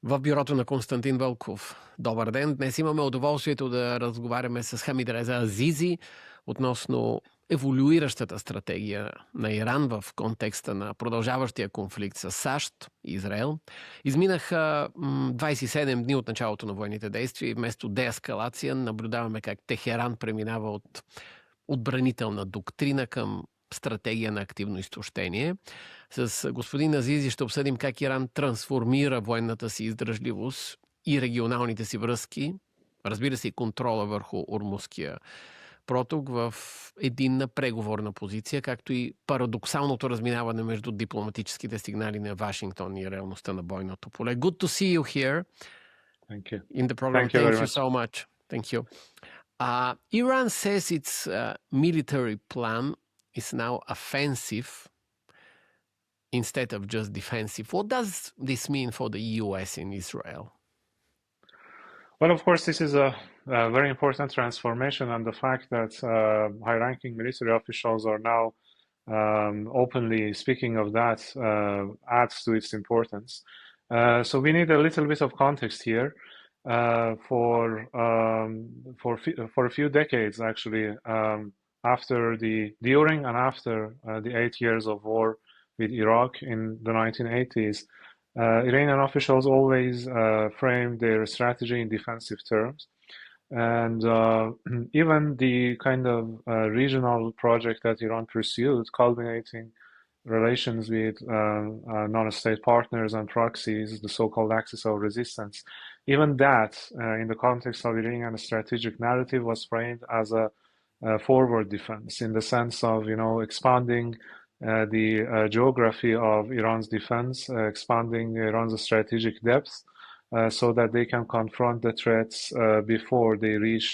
В бюрото на Константин Вълков. Добър ден! Днес имаме удоволствието да разговаряме с Хамидреза Азизи относно еволюиращата стратегия на Иран в контекста на продължаващия конфликт с САЩ и Израел. Изминаха 27 дни от началото на военните действия и вместо деескалация наблюдаваме как Техеран преминава от отбранителна доктрина към стратегия на активно изтощение. С господин Азизи ще обсъдим как Иран трансформира военната си издръжливост и регионалните си връзки, разбира се и контрола върху Ормузския проток в единна преговорна позиция, както и парадоксалното разминаване между дипломатическите сигнали на Вашингтон и реалността на бойното поле. Good to see you here. Thank you. In the program. Thank you so much. Thank you. Iran says its military plan is now offensive instead of just defensive. What does this mean for the US in Israel? Well, of course, this is a very important transformation, and the fact that high-ranking military officials are now openly speaking of that adds to its importance. So we need a little bit of context here. For a few decades, actually, during and after the 8 years of war with Iraq in the 1980s, Iranian officials always framed their strategy in defensive terms. And even the kind of regional project that Iran pursued, culminating relations with non-state partners and proxies, the so-called axis of resistance, even that, in the context of Iranian strategic narrative, was framed as a forward defense, in the sense of, expanding the geography of Iran's defense, expanding Iran's strategic depth, so that they can confront the threats before they reach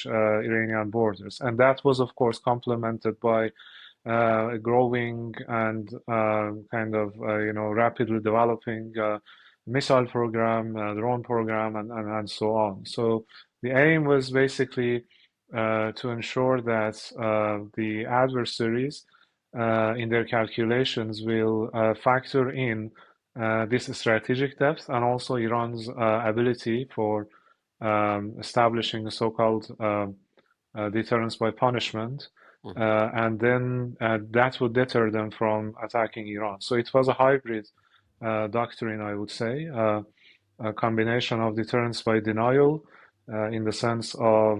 Iranian borders. And that was, of course, complemented by a growing and rapidly developing missile program, drone program, and so on. So the aim was basically to ensure that the adversaries in their calculations will factor in this strategic depth and also Iran's ability for establishing a so-called deterrence by punishment, and then that would deter them from attacking Iran. So it was a hybrid doctrine, I would say, a combination of deterrence by denial, in the sense of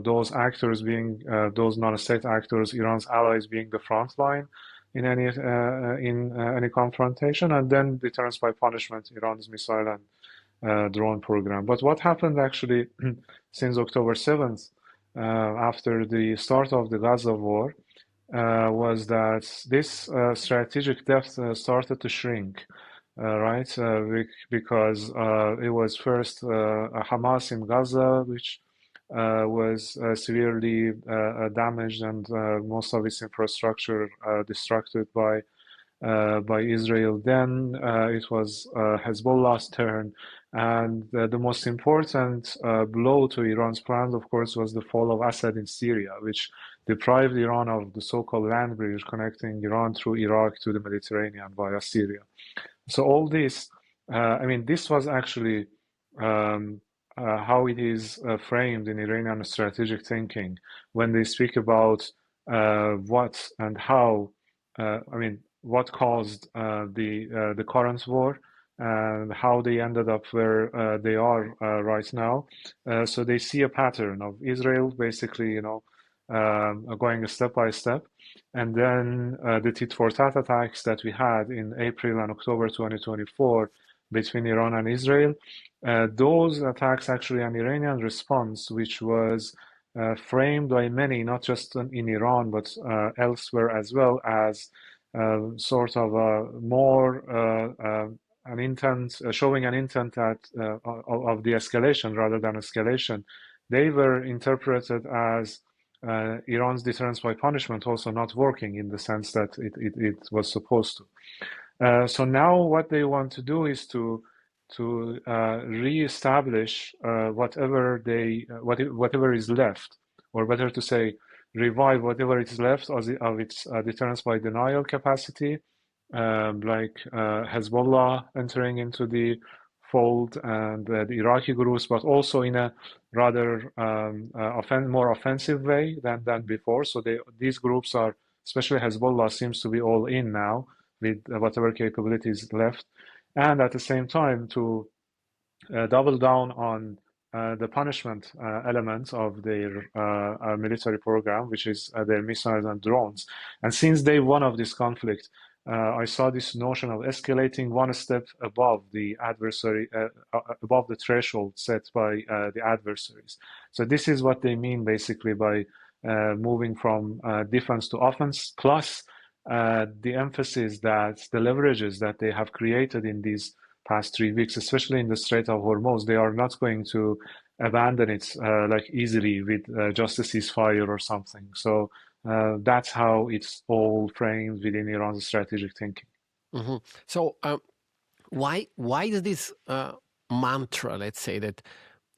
those actors being those non-state actors, Iran's allies being the front line in any confrontation, and then deterrence by punishment, Iran's missile and drone program. But what happened actually since October 7th, after the start of the Gaza war, was that this strategic depth started to shrink. Right, because it was first Hamas in Gaza, which was severely damaged and most of its infrastructure destructed by Israel. Then it was Hezbollah's turn, and the most important blow to Iran's plans, of course, was the fall of Assad in Syria, which deprived Iran of the so-called land bridge connecting Iran through Iraq to the Mediterranean via Syria. So all this, this was actually how it is framed in Iranian strategic thinking when they speak about what and how, what caused the current war and how they ended up where they are right now. So they see a pattern of Israel basically, going step by step. And then the tit-for-tat attacks that we had in April and October 2024 between Iran and Israel, those attacks actually an Iranian response, which was framed by many, not just in Iran, but elsewhere as well, as sort of a more an intent, showing an intent of de-escalation rather than escalation. They were interpreted as Iran's deterrence by punishment also not working in the sense that it was supposed to. So now what they want to do is to re-establish whatever is left, or better to say, revive whatever is left of its deterrence by denial capacity, like Hezbollah entering into the fold and the Iraqi groups, but also in a rather more offensive way than before. So these groups are, especially Hezbollah, seems to be all in now with whatever capabilities left, and at the same time to double down on the punishment elements of their military program, which is their missiles and drones. And since day one of this conflict, I saw this notion of escalating one step above the adversary, above the threshold set by the adversaries. So this is what they mean basically by moving from defense to offense, plus the emphasis that the leverages that they have created in these past 3 weeks, especially in the Strait of Hormuz, they are not going to abandon it like easily with just a ceasefire or something. So that's how it's all framed within Iran's strategic thinking. Mm-hmm. So why is this mantra, let's say, that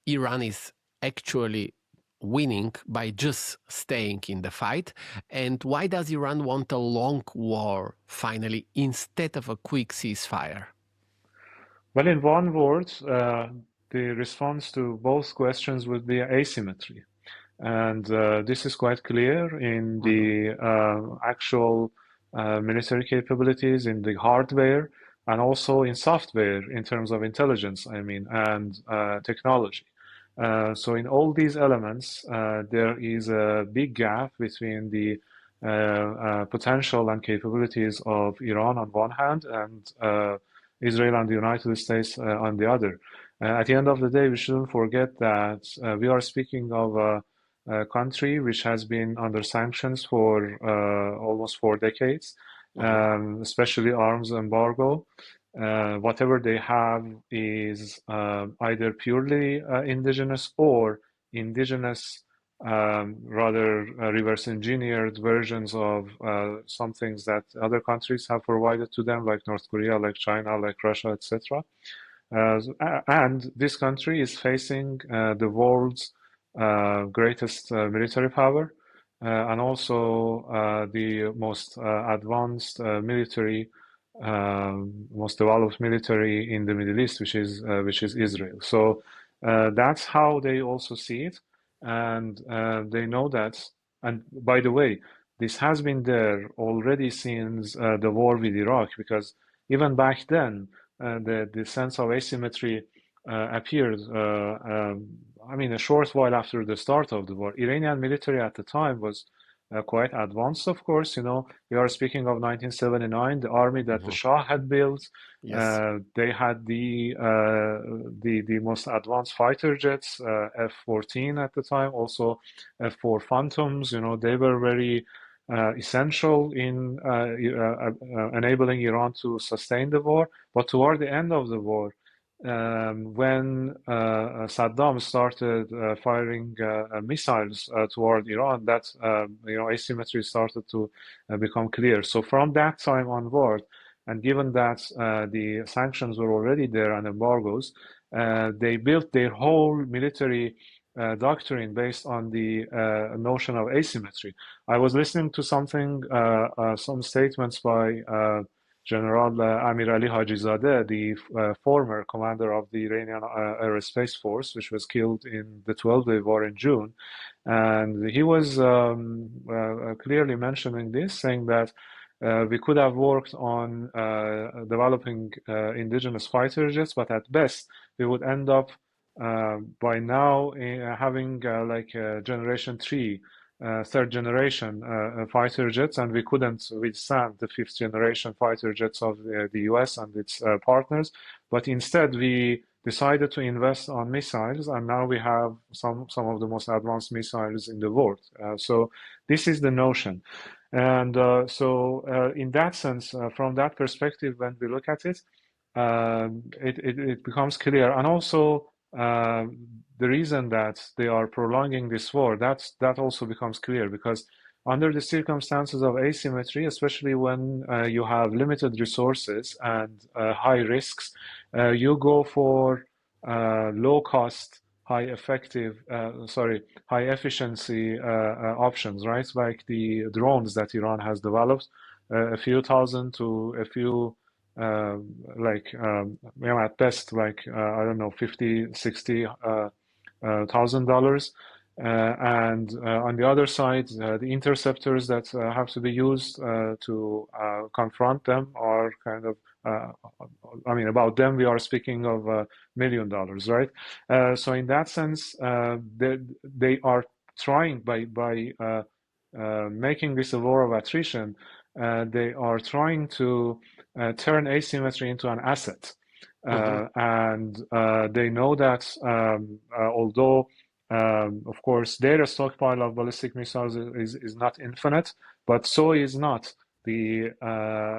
Iran is actually winning by just staying in the fight? And why does Iran want a long war finally instead of a quick ceasefire? Well, in one word, the response to both questions would be asymmetry. And this is quite clear in the actual military capabilities, in the hardware, and also in software in terms of intelligence, I mean, and technology. So in all these elements, there is a big gap between the potential and capabilities of Iran on one hand and Israel and the United States on the other. At the end of the day, we shouldn't forget that we are speaking of a country which has been under sanctions for almost 4 decades, especially arms embargo. Whatever they have is either purely indigenous or indigenous, rather reverse engineered versions of some things that other countries have provided to them, like North Korea, like China, like Russia, etc. And this country is facing the world's greatest military power and also the most advanced military, most developed military in the Middle East, which is Israel. So that's how they also see it, and they know that. And by the way, this has been there already since the war with Iraq, because even back then, the sense of asymmetry appeared. I mean, a short while after the start of the war. Iranian military at the time was quite advanced, of course. You know, we are speaking of 1979, the army that the Shah had built. Yes. They had the most advanced fighter jets, F-14 at the time, also F-4 Phantoms. You know, they were very essential in enabling Iran to sustain the war. But toward the end of the war, when Saddam started firing missiles toward Iran, that asymmetry started to become clear. So from that time onward, and given that the sanctions were already there and embargoes, they built their whole military doctrine based on the notion of asymmetry. I was listening to something, some statements by General Amir Ali Hajizadeh, the former commander of the Iranian Aerospace Force, which was killed in the 12-day war in June. And he was clearly mentioning this, saying that we could have worked on developing indigenous fighter jets, but at best, we would end up by now having like generation 3, third generation fighter jets, and we couldn't withstand the 5th generation fighter jets of the US and its partners. But instead, we decided to invest on missiles, and now we have some of the most advanced missiles in the world. So this is the notion. And so in that sense, from that perspective, when we look at it, it becomes clear. And also, the reason that they are prolonging this war, that also becomes clear, because under the circumstances of asymmetry, especially when you have limited resources and high risks, you go for low cost, high efficiency options, right? Like the drones that Iran has developed, a few thousand to a few at best, I don't know, 50, 60 $1,000. And on the other side, the interceptors that have to be used to confront them are kind of, about them, we are speaking of $1 million, right? So in that sense, they are trying by making this a war of attrition. They are trying to turn asymmetry into an asset. And they know that although of course, their stockpile of ballistic missiles is not infinite, but so is not the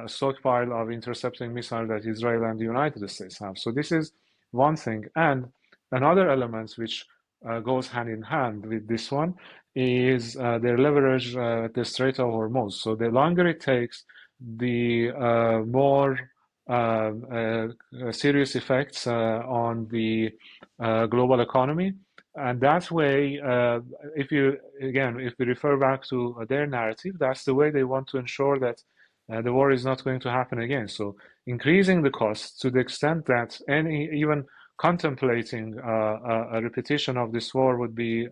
stockpile of intercepting missiles that Israel and the United States have. So this is one thing. And another element which goes hand in hand with this one is their leverage at the Strait of Hormuz. So the longer it takes, the more serious effects on the global economy. And that way, if we refer back to their narrative, that's the way they want to ensure that the war is not going to happen again. So increasing the cost to the extent that even contemplating a repetition of this war would be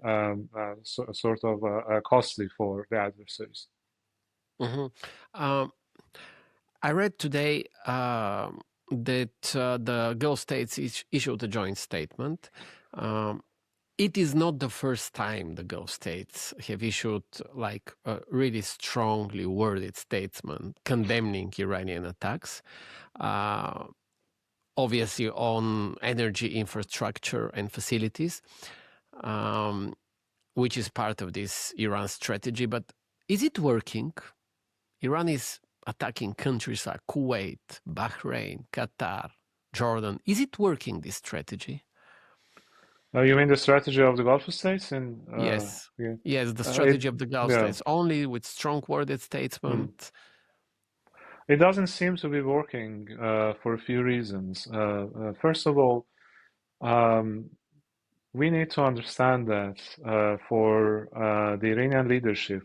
costly for the adversaries. I read today that the Gulf states issued a joint statement. It is not the first time the Gulf states have issued a really strongly worded statement condemning Iranian attacks, obviously on energy infrastructure and facilities, which is part of this Iran strategy. But is it working? Iran is attacking countries like Kuwait, Bahrain, Qatar, Jordan. Is it working, this strategy? You mean the strategy of the Gulf states? Yes. Yes, the strategy of the Gulf states, only with strong worded statement. It doesn't seem to be working for a few reasons. First of all, we need to understand that for the Iranian leadership,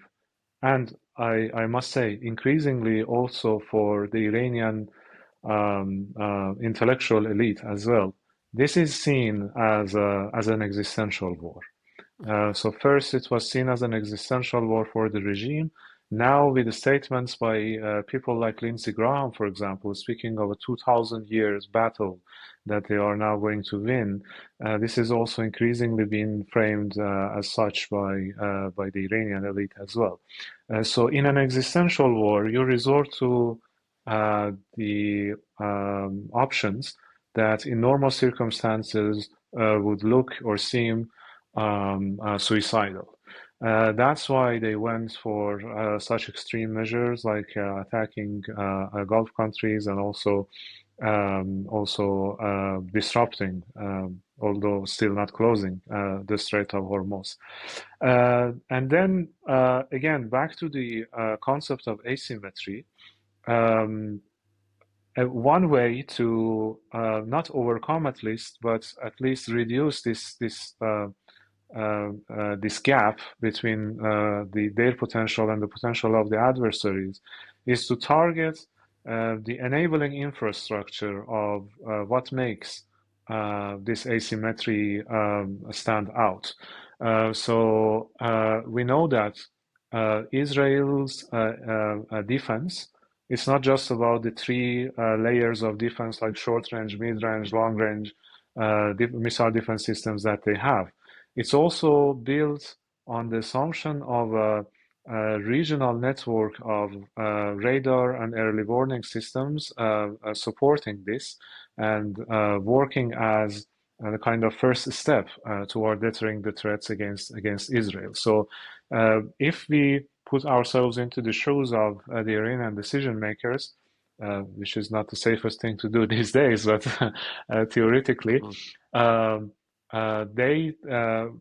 and I must say increasingly also for the Iranian intellectual elite as well, this is seen as an existential war. So first it was seen as an existential war for the regime. Now with the statements by people like Lindsey Graham, for example, speaking of a 2,000 years battle that they are now going to win, this is also increasingly being framed as such by the Iranian elite as well. So in an existential war, you resort to the options that in normal circumstances would look or seem suicidal. That's why they went for such extreme measures like attacking Gulf countries and also disrupting, although still not closing, the Strait of Hormuz. And then again, back to the concept of asymmetry. One way to not overcome at least, but at least reduce this gap between their potential and the potential of the adversaries is to target the enabling infrastructure of what makes this asymmetry stand out. So we know that Israel's defense, it's not just about the three layers of defense like short-range, mid-range, long-range missile defense systems that they have. It's also built on the assumption of a regional network of radar and early warning systems supporting this and working as the kind of first step toward deterring the threats against Israel. So if we put ourselves into the shoes of the Iranian decision makers, which is not the safest thing to do these days, but theoretically, they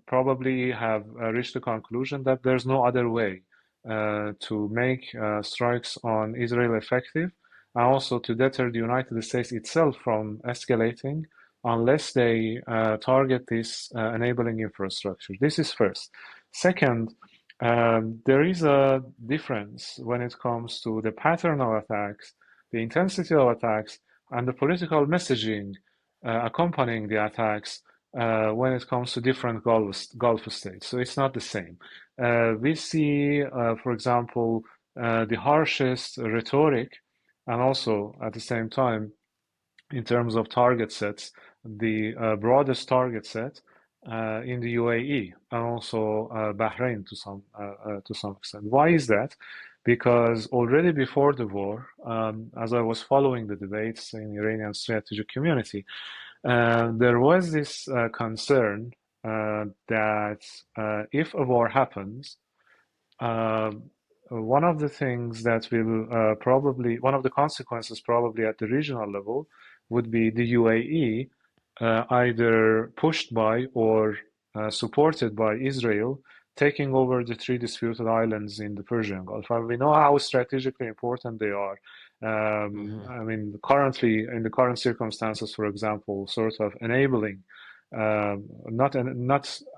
probably have reached the conclusion that there's no other way to make strikes on Israel effective, and also to deter the United States itself from escalating unless they target this enabling infrastructure. This is first. Second, there is a difference when it comes to the pattern of attacks, the intensity of attacks, and the political messaging accompanying the attacks when it comes to different Gulf states. So it's not the same. We see, for example, the harshest rhetoric, and also at the same time, in terms of target sets, the broadest target set in the UAE and also Bahrain to some extent. Why is that? Because already before the war, as I was following the debates in Iranian strategic community, there was this concern that if a war happens, one of the things that will one of the consequences probably at the regional level would be the UAE either pushed by or supported by Israel taking over the three disputed islands in the Persian Gulf. And we know how strategically important they are. I mean, currently, in the current circumstances, for example, sort of enabling not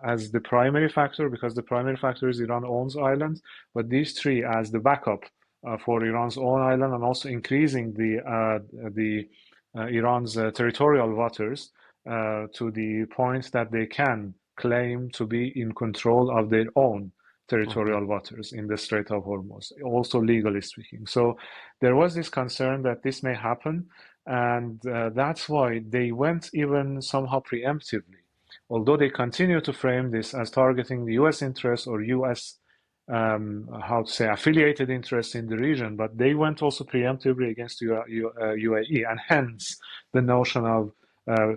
as the primary factor, because the primary factor is Iran owns islands, but these three as the backup for Iran's own island, and also increasing the Iran's territorial waters to the point that they can claim to be in control of their own territorial waters in the Strait of Hormuz, also legally speaking. So there was this concern that this may happen, and that's why they went even somehow preemptively, although they continue to frame this as targeting the US interests or US affiliated interests in the region, but they went also preemptively against UAE, and hence the notion of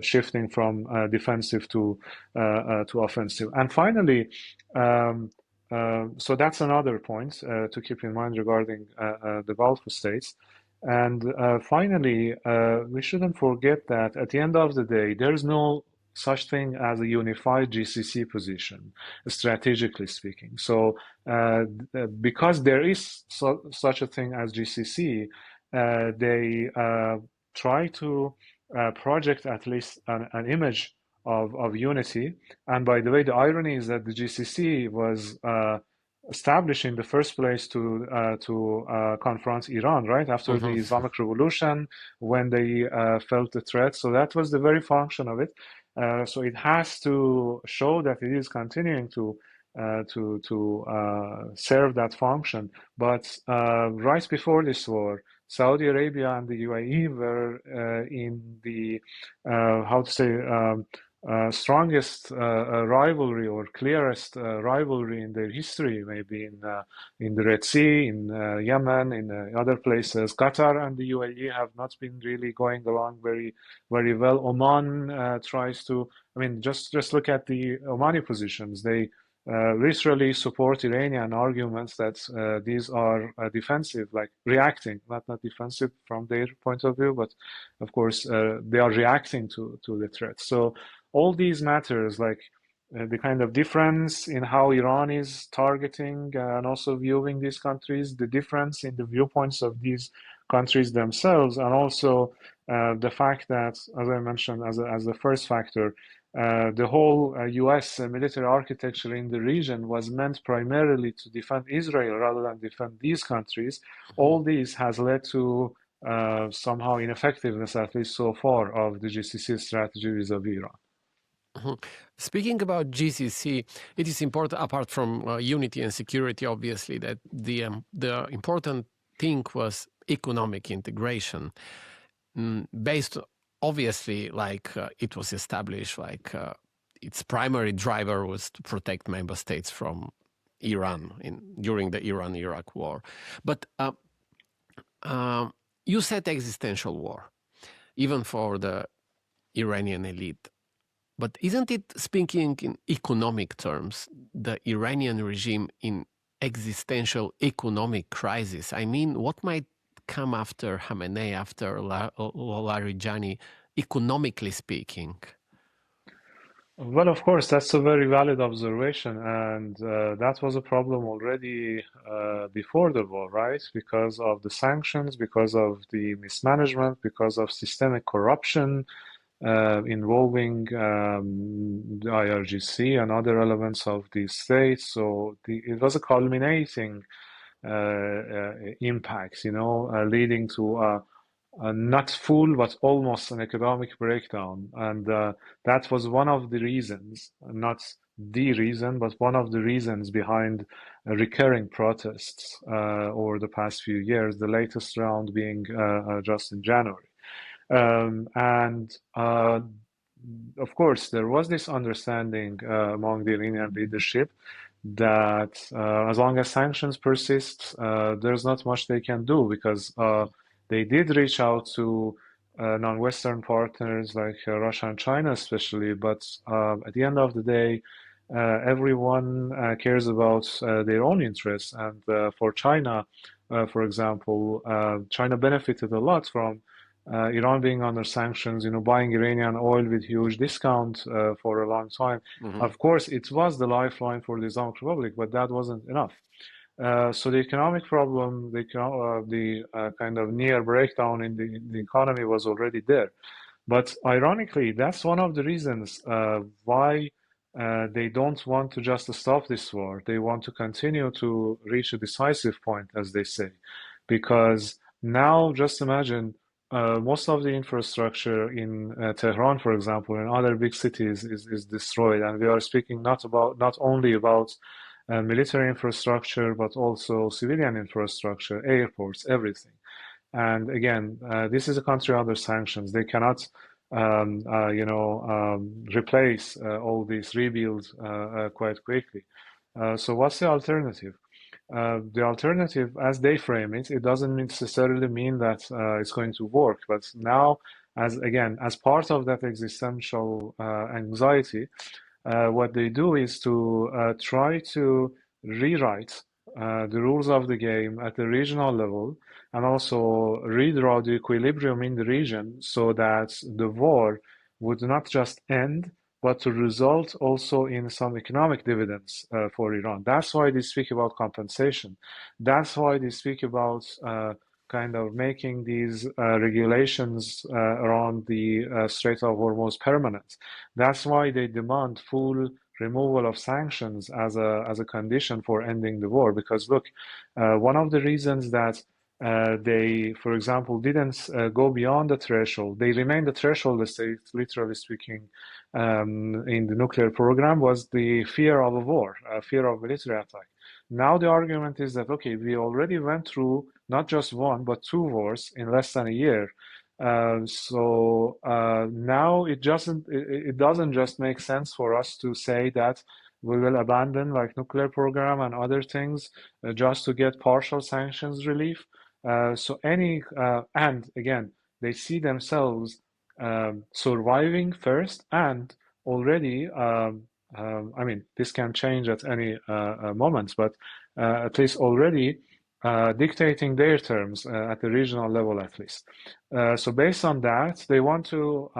shifting from defensive to offensive. And finally, so that's another point to keep in mind regarding the Gulf states. And finally, we shouldn't forget that at the end of the day, there's no such thing as a unified GCC position, strategically speaking. So because there is such a thing as GCC, they try to project at least an image of unity. And by the way, the irony is that the GCC was established in the first place to confront Iran, right? After the Islamic Revolution, when they felt the threat. So that was the very function of it. So it has to show that it is continuing to serve that function. But right before this war, Saudi Arabia and the UAE were in the strongest rivalry or clearest rivalry in their history, maybe in the Red Sea, in Yemen, in other places. Qatar and the UAE have not been really going along very well. Oman tries to, I mean, just look at the Omani positions. They literally support Iranian arguments that these are defensive, like reacting, not defensive from their point of view, but of course they are reacting to the threat. So all these matters, like the kind of difference in how Iran is targeting and also viewing these countries, the difference in the viewpoints of these countries themselves, and also the fact that, as I mentioned, as the first factor, the whole US military architecture in the region was meant primarily to defend Israel rather than defend these countries. All this has led to somehow ineffectiveness, at least so far, of the GCC strategy vis-a-vis Iran. Speaking about GCC, it is important, apart from unity and security, obviously, that the important thing was economic integration, based, obviously, like it was established, like its primary driver was to protect member states from Iran during the Iran-Iraq war. But you said existential war, even for the Iranian elite. But isn't it, speaking in economic terms, the Iranian regime in existential economic crisis? I mean, what might come after Khamenei, after Larijani, economically speaking? Well, of course, that's a very valid observation, and that was a problem already before the war, right? Because of the sanctions, because of the mismanagement, because of systemic corruption involving the IRGC and other elements of the state. So it was a culminating impact, leading to not full, but almost an economic breakdown. And that was one of the reasons, not the reason, but one of the reasons behind recurring protests over the past few years, the latest round being just in January. And of course, there was this understanding among the Iranian leadership that as long as sanctions persist, there's not much they can do, because they did reach out to non-Western partners like Russia and China especially, but at the end of the day, everyone cares about their own interests. And for China, for example, China benefited a lot from Iran being under sanctions, buying Iranian oil with huge discount for a long time. Of course, it was the lifeline for the Islamic Republic, but that wasn't enough. So the economic problem, the kind of near breakdown in the economy was already there. But ironically, that's one of the reasons why they don't want to just stop this war. They want to continue to reach a decisive point, as they say, because now just imagine most of the infrastructure in Tehran, for example, and other big cities is destroyed, and we are speaking not only about military infrastructure, but also civilian infrastructure, airports, everything. And again, this is a country under sanctions. They cannot, replace all these rebuilds quite quickly. So what's the alternative? The alternative, as they frame it, it doesn't necessarily mean that it's going to work. But now, as part of that existential anxiety, what they do is to try to rewrite the rules of the game at the regional level, and also redraw the equilibrium in the region so that the war would not just end, but to result also in some economic dividends for Iran. That's why they speak about compensation. That's why they speak about kind of making these regulations around the Strait of Hormuz permanent. That's why they demand full removal of sanctions as a condition for ending the war. Because look, one of the reasons that they, for example, didn't go beyond the threshold, they remained the threshold, let's say, literally speaking, in the nuclear program, was the fear of a war, fear of military attack. Now the argument is that, okay, we already went through not just one, but two wars in less than a year. So now it doesn't just make sense for us to say that we will abandon like nuclear program and other things just to get partial sanctions relief. And again, they see themselves surviving first, and already, I mean, this can change at any moment, but at least already dictating their terms at the regional level, at least. So based on that, they want to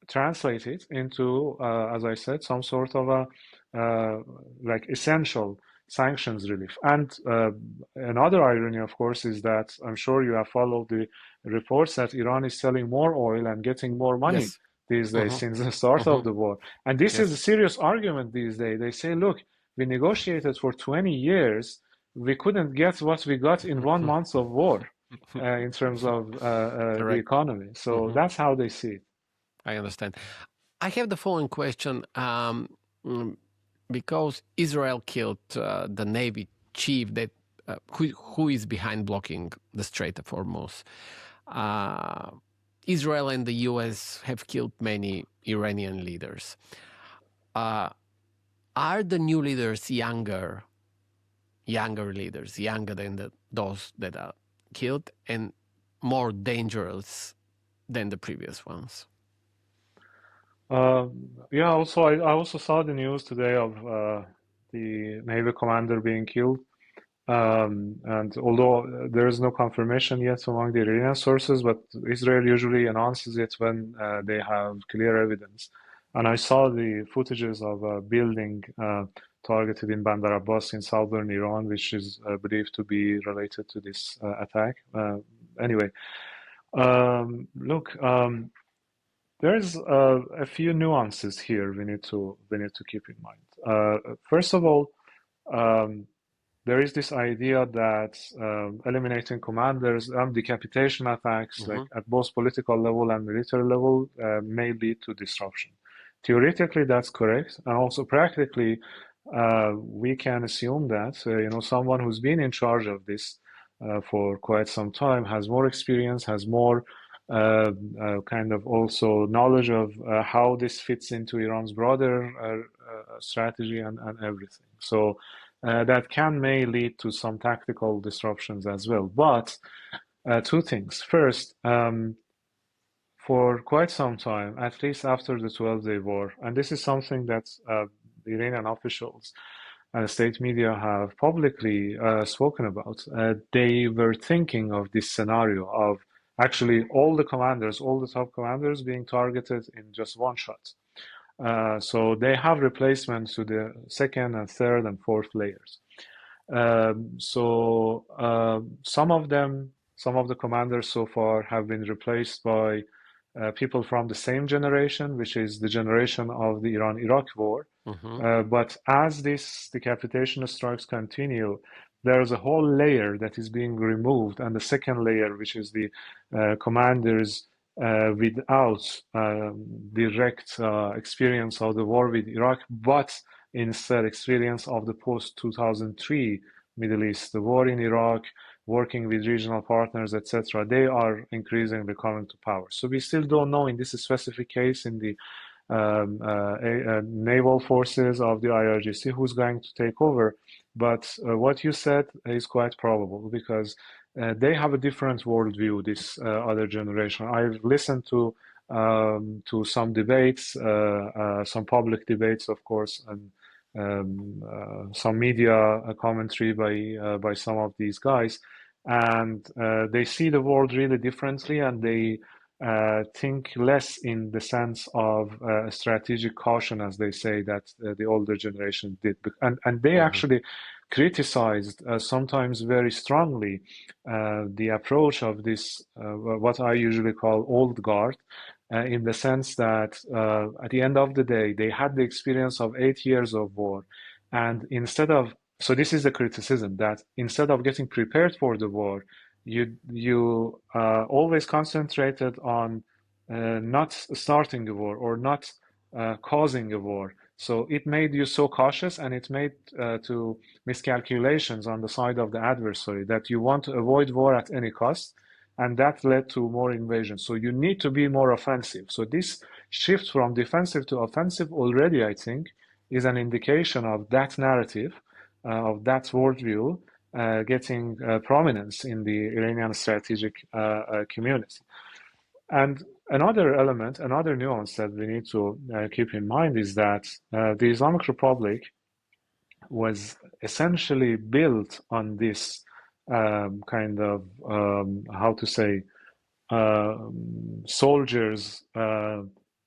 translate it into, as I said, some sort of a like essential sanctions relief. And another irony, of course, is that I'm sure you have followed the reports that Iran is selling more oil and getting more money these days since the start of the war. And this is a serious argument these days. They say, look, we negotiated for 20 years. We couldn't get what we got in 1 month of war in terms of the economy. So that's how they see it. I understand. I have the following question. Because Israel killed the Navy chief that who is behind blocking the Strait of Hormuz. Israel and the US have killed many Iranian leaders. Are the new leaders younger leaders, younger than those that are killed, and more dangerous than the previous ones? Yeah, also I also saw the news today of the Navy commander being killed. And although there is no confirmation yet among the Iranian sources, but Israel usually announces it when they have clear evidence. And I saw the footages of a building targeted in Bandar Abbas in southern Iran, which is believed to be related to this attack. Anyway, look, there's a few nuances here we need to keep in mind. First of all, there is this idea that eliminating commanders and decapitation attacks, like at both political level and military level, may lead to disruption. Theoretically, that's correct, and also practically, we can assume that someone who's been in charge of this for quite some time has more experience, has more kind of also knowledge of how this fits into Iran's broader strategy and everything. So that may lead to some tactical disruptions as well. But two things. First, for quite some time, at least after the 12-day war, and this is something that the Iranian officials and state media have publicly spoken about, they were thinking of this scenario of actually all the commanders, all the top commanders being targeted in just one shot. So they have replacements to the second and third and fourth layers. Some of the commanders so far have been replaced by people from the same generation, which is the generation of the Iran-Iraq war. But as these decapitation strikes continue, there's a whole layer that is being removed, and the second layer, which is the commanders without direct experience of the war with Iraq, but instead experience of the post-2003 Middle East, the war in Iraq, working with regional partners, etc. They are increasingly coming to power. So we still don't know in this specific case in the naval forces of the IRGC who's going to take over. But what you said is quite probable, because they have a different worldview, this other generation. I've listened to some debates, some public debates, of course, and some media commentary by some of these guys, and they see the world really differently, and they think less in the sense of strategic caution, as they say, that the older generation did. And they actually criticized sometimes very strongly the approach of this, what I usually call old guard, in the sense that at the end of the day, they had the experience of 8 years of war. And so this is the criticism, that instead of getting prepared for the war, you always concentrated on not starting a war or not causing a war. So it made you so cautious, and it made to miscalculations on the side of the adversary, that you want to avoid war at any cost, and that led to more invasion. So you need to be more offensive. So this shift from defensive to offensive already, I think, is an indication of that narrative, of that worldview, getting prominence in the Iranian strategic community. And another element, another nuance that we need to keep in mind is that the Islamic Republic was essentially built on this kind of, how to say, soldiers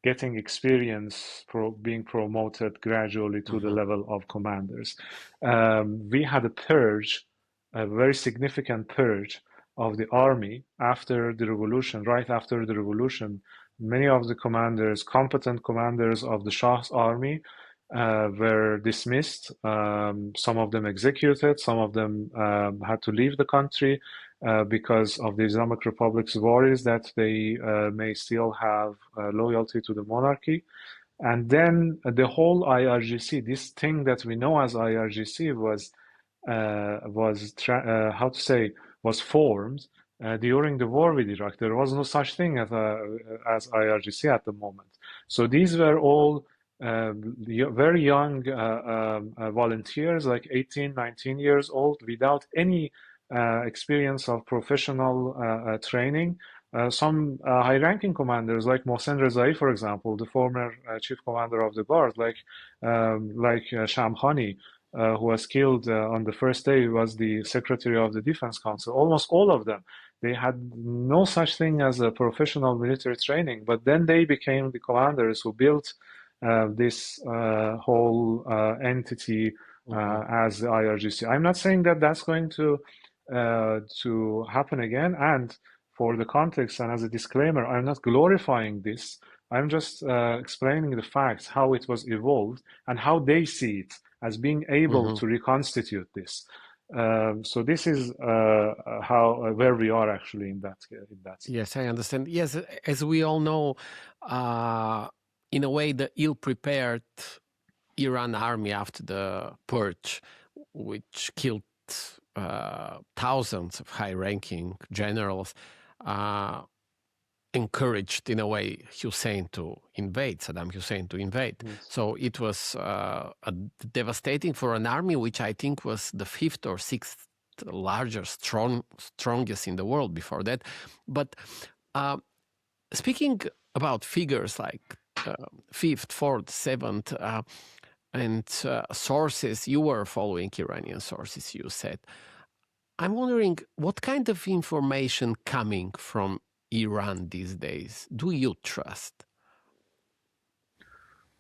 getting experience being promoted gradually to the level of commanders. We had a purge, a very significant purge of the army after the revolution. Right after the revolution, many of the commanders, competent commanders of the Shah's army, were dismissed. Some of them executed, some of them had to leave the country because of the Islamic Republic's worries that they may still have loyalty to the monarchy. And then the whole IRGC, this thing that we know as IRGC, was formed during the war with Iraq. There was no such thing as IRGC at the moment. So these were all very young volunteers, like 18, 19 years old, without any experience of professional training. Some high-ranking commanders, like Mohsen Rezai, for example, the former chief commander of the guard, like Shamkhani, who was killed on the first day, was the secretary of the Defense Council. Almost all of them, they had no such thing as a professional military training, but then they became the commanders who built this whole entity as the IRGC. I'm not saying that that's going to happen again, and for the context and as a disclaimer, I'm not glorifying this. I'm just explaining the facts, how it was evolved, and how they see it as being able to reconstitute this. So this is how where we are actually in that sense. Yes, I understand. Yes, as we all know, in a way, the ill-prepared Iran army after the purge, which killed thousands of high-ranking generals, encouraged, in a way, Saddam Hussein to invade. Yes. So it was devastating for an army, which I think was the fifth or sixth largest, strongest in the world before that. But speaking about figures like fifth, fourth, seventh, and sources, you were following Iranian sources, you said. I'm wondering what kind of information coming from Iran these days do you trust?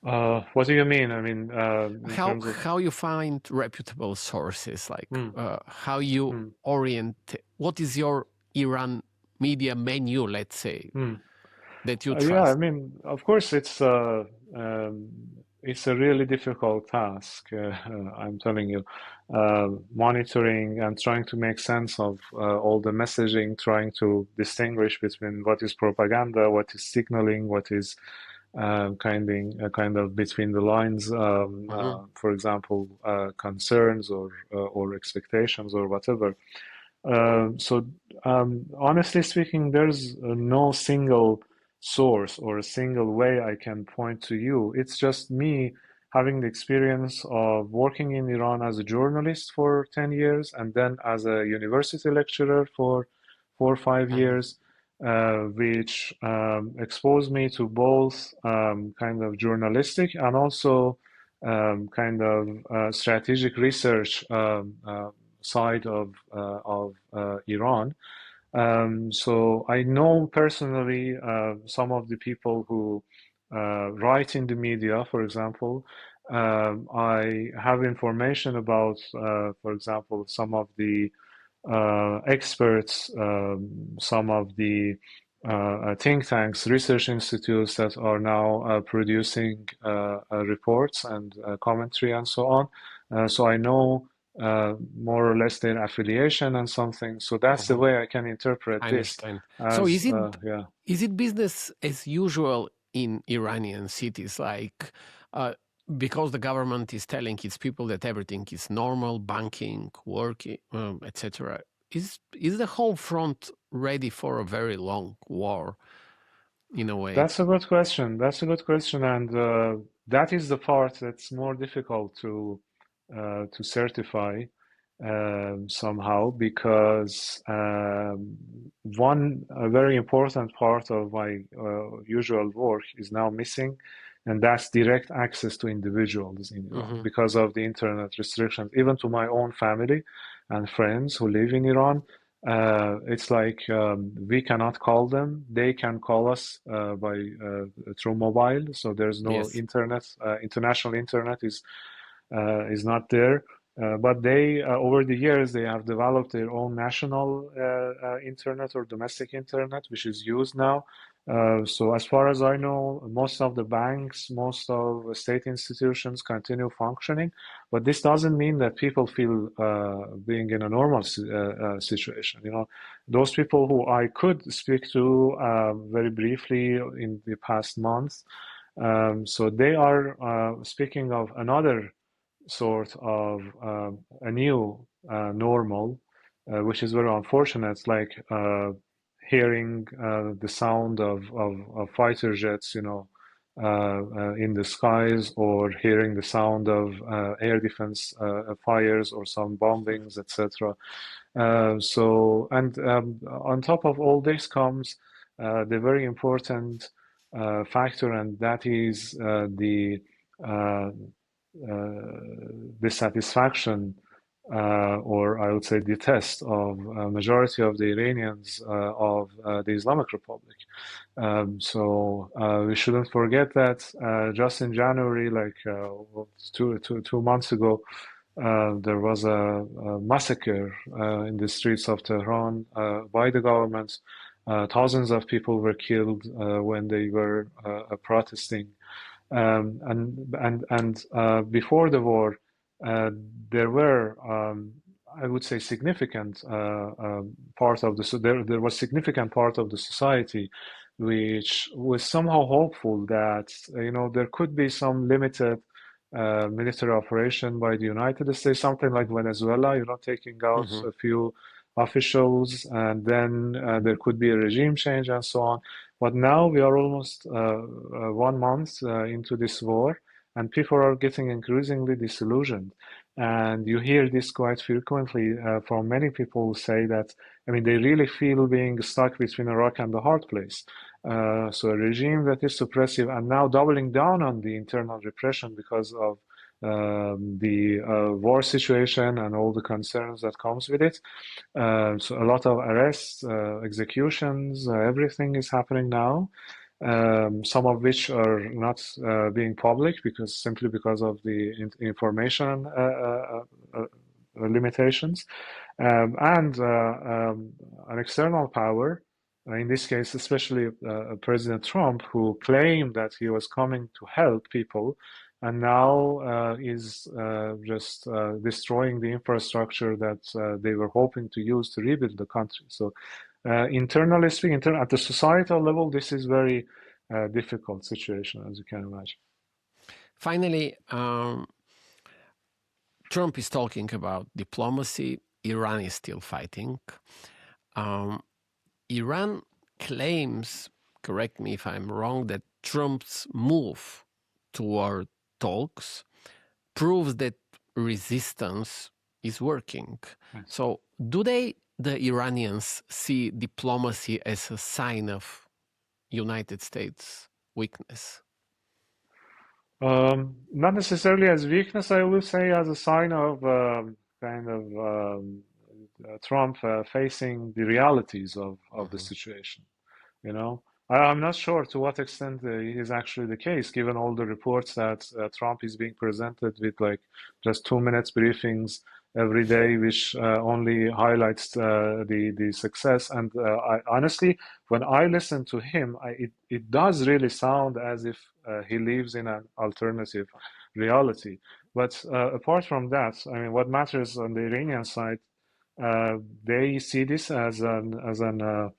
What do you mean? I mean, in terms of... how you find reputable sources, like how you orient. What is your Iran media menu, let's say, that you trust? Yeah, I mean, of course, it's a really difficult task. I'm telling you, monitoring and trying to make sense of all the messaging, trying to distinguish between what is propaganda, what is signaling, what is kind of between the lines, for example, concerns or expectations or whatever. So honestly speaking, there's no single source or a single way I can point to you. It's just me having the experience of working in Iran as a journalist for 10 years and then as a university lecturer for 4 or 5 years, which exposed me to both kind of journalistic and also kind of strategic research side of Iran. So I know personally some of the people who write in the media, for example. I have information about, for example, some of the experts, some of the think tanks, research institutes that are now producing reports and commentary and so on. So I know more or less their affiliation and something. So that's the way I can interpret this. Understand. As, So is it yeah. is it business as usual in Iranian cities, like because the government is telling its people that everything is normal, banking, working, etc. Is the whole front ready for a very long war? In a way, That's a good question. That's a good question, and that is the part that's more difficult to certify somehow, because a very important part of my usual work is now missing, and that's direct access to individuals in Iran because of the internet restrictions, even to my own family and friends who live in Iran. It's like we cannot call them. They can call us through mobile. So there's no internet. International internet is not there. But they over the years they have developed their own national internet or domestic internet, which is used now. So as far as I know, most of the banks, most of the state institutions continue functioning, but this doesn't mean that people feel being in a normal situation. You know, those people who I could speak to very briefly in the past month, so they are speaking of another sort of a new normal, which is very unfortunate. It's like hearing the sound of fighter jets, you know, in the skies, or hearing the sound of air defense fires or some bombings, etc. So, and on top of all this comes the very important factor, and that is the dissatisfaction, or I would say detest of majority of the Iranians of the Islamic Republic. So we shouldn't forget that just in January, like 2 months ago, there was a massacre in the streets of Tehran by the government. Thousands of people were killed when they were protesting. And before the war, there were I would say, significant part of there was significant part of the society which was somehow hopeful that there could be some limited military operation by the United States, something like Venezuela, taking out a few officials, and then there could be a regime change and so on. But now we are almost 1 month into this war, and people are getting increasingly disillusioned. And you hear this quite frequently from many people who say that, they really feel being stuck between a rock and a hard place. So a regime that is suppressive and now doubling down on the internal repression because of the war situation and all the concerns that comes with it. So a lot of arrests, executions, everything is happening now. Some of which are not being public simply because of the information limitations, and an external power, in this case especially President Trump, who claimed that he was coming to help people, and now is just destroying the infrastructure that they were hoping to use to rebuild the country. So internally speaking, at the societal level, this is very difficult situation, as you can imagine. Finally, Trump is talking about diplomacy. Iran is still fighting. Iran claims, correct me if I'm wrong, that Trump's move toward talks proves that resistance is working. Yes. So do the Iranians see diplomacy as a sign of United States weakness? Not necessarily as weakness, I would say, as a sign of Trump facing the realities of the situation. I'm not sure to what extent it is actually the case, given all the reports that Trump is being presented with just 2 minutes briefings every day, which only highlights the success. And honestly, when I listen to him, it does really sound as if he lives in an alternative reality. But apart from that, what matters on the Iranian side, they see this as an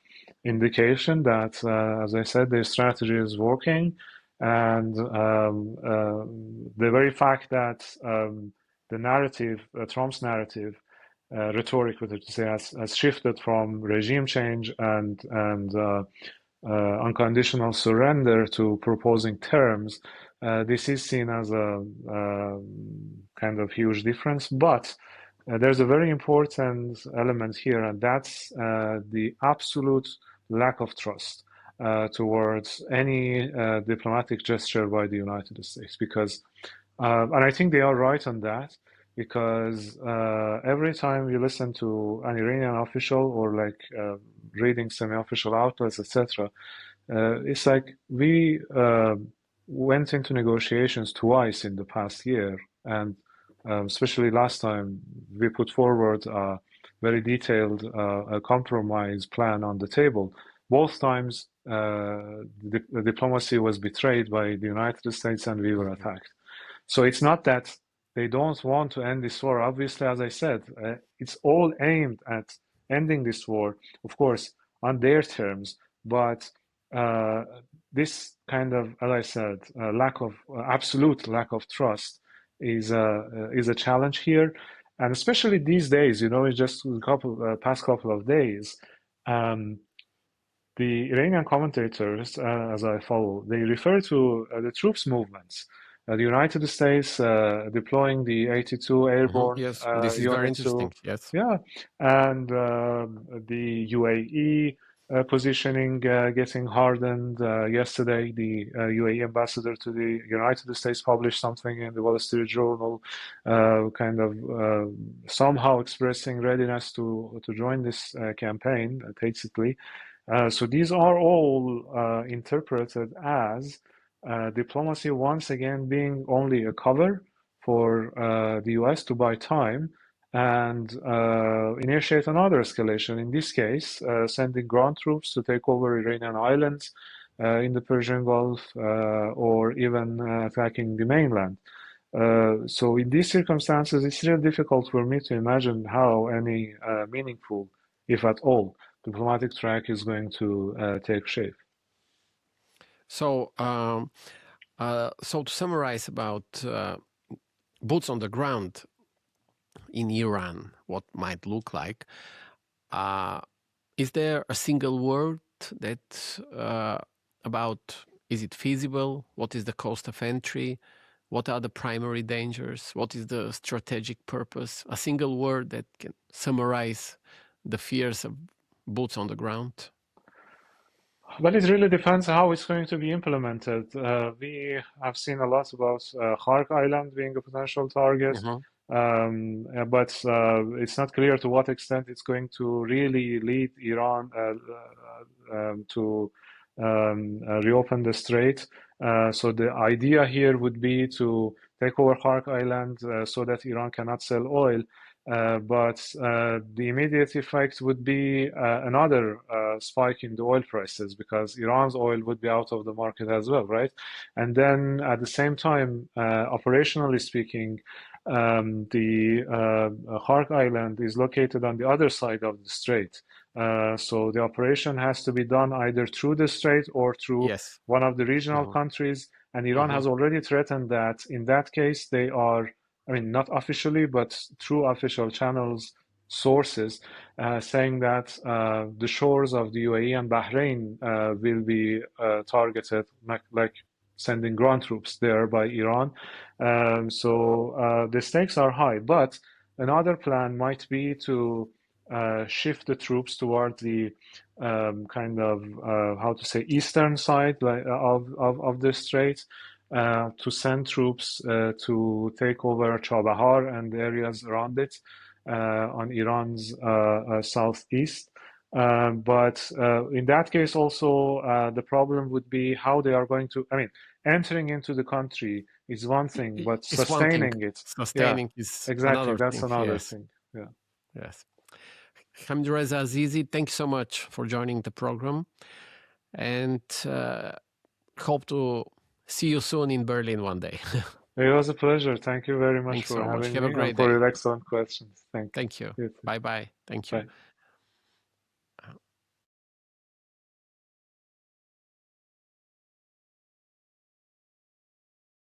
indication that, as I said, their strategy is working, and the very fact that the narrative, Trump's narrative, rhetoric, whether to say, has shifted from regime change and unconditional surrender to proposing terms. This is seen as a kind of huge difference, but there's a very important element here, and that's the absolute lack of trust towards any diplomatic gesture by the United States. Because, and I think they are right on that, because every time you listen to an Iranian official or reading semi-official outlets, etc., it's like we went into negotiations twice in the past year, and especially last time, we put forward a very detailed compromise plan on the table. Both times, the diplomacy was betrayed by the United States, and we were attacked. So it's not that they don't want to end this war. Obviously, as I said, it's all aimed at ending this war, of course, on their terms. But this kind of, as I said, absolute lack of trust is a challenge here, and especially these days. In just past couple of days, the Iranian commentators, as I follow, they refer to the troops movements. The United States deploying the 82 airborne Yes, this is very interesting. Yes. Yeah, and the UAE positioning getting hardened. Yesterday, the UAE ambassador to the United States published something in the Wall Street Journal, somehow expressing readiness to join this campaign tacitly. So these are all interpreted as diplomacy once again being only a cover for the US to buy time and initiate another escalation. In this case, sending ground troops to take over Iranian islands in the Persian Gulf, or even attacking the mainland. So in these circumstances, it's really difficult for me to imagine how any meaningful, if at all, diplomatic track is going to take shape. So, so to summarize about boots on the ground in Iran, what might look like, is there a single word that about, is it feasible? What is the cost of entry? What are the primary dangers? What is the strategic purpose? A single word that can summarize the fears of boots on the ground? Well, it really depends how it's going to be implemented. We have seen a lot about Khark Island being a potential target, but it's not clear to what extent it's going to really lead Iran to reopen the strait. So the idea here would be to take over Khark Island so that Iran cannot sell oil. But the immediate effect would be another spike in the oil prices, because Iran's oil would be out of the market as well, right? And then at the same time, operationally speaking, the Khark Island is located on the other side of the strait. So the operation has to be done either through the strait or through one of the regional countries. And Iran has already threatened that in that case, they are, I mean, not officially, but through official channels, sources, saying that the shores of the UAE and Bahrain will be targeted, like sending ground troops there by Iran. So the stakes are high. But another plan might be to shift the troops toward the kind of, how to say, eastern side of the strait. To send troops to take over Chabahar and the areas around it on Iran's southeast. But in that case also, the problem would be how they are going to, I mean, entering into the country is one thing, but sustaining it. Sustaining is exactly, that's thing. another thing. Yeah. Yes. Hamidreza Azizi, thank you so much for joining the program, and hope to see you soon in Berlin one day. It was a pleasure. Thank you very much Thanks for so much. having Have a me great and for day. your excellent questions. Thank you. You too. Bye-bye. Thank you. Bye.